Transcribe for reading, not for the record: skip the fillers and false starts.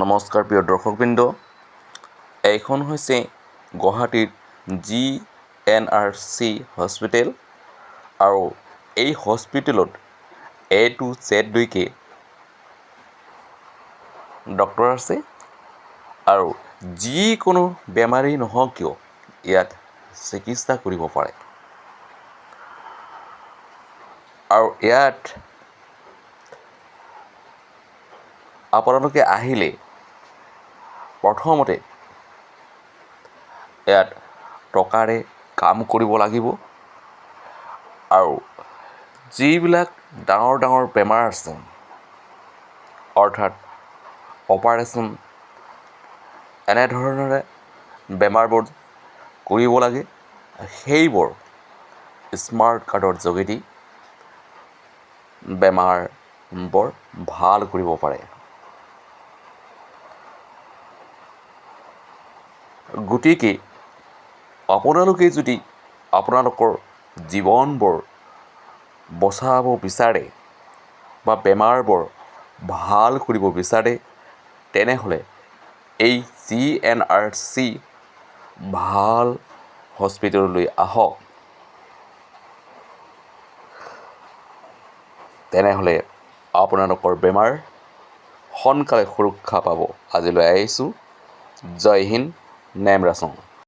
নমস্কাৰ প্ৰিয় দৰ্শকবৃন্দ, এইখন হৈছে গুৱাহাটীৰ GNRC হস্পিটেল আৰু এই হস্পিটেলত A to Z লৈকে ডক্টৰ আছে আৰু যিকোনো বেমাৰী নহওক কিয় ইয়াত চিকিৎসা কৰিব পাৰে। আৰু ইয়াত আপোনালোকে আহিলে প্ৰথমতে ইয়াত টকাৰে কাম কৰিব লাগিব আৰু যিবিলাক ডাঙৰ ডাঙৰ বেমাৰ আছে অৰ্থাৎ অপাৰেশ্যন এনেধৰণেৰে বেমাৰবোৰ কৰিব লাগে, সেইবোৰ স্মাৰ্ট কাৰ্ডৰ যোগেদি বেমাৰবোৰ ভাল কৰিব পাৰে। গতিকে আপোনালোকে যদি আপোনালোকৰ জীৱনবোৰ বচাব বিচাৰে বা বেমাৰবোৰ ভাল কৰিব বিচাৰে, তেনেহ'লে এই GNRC ভাল হস্পিটেললৈ আহক। তেনেহ'লে আপোনালোকৰ বেমাৰ সোনকালে সুৰক্ষা পাব। আজিলৈ আহিছোঁ। জয় হিন্দ, নেম ৰাচং।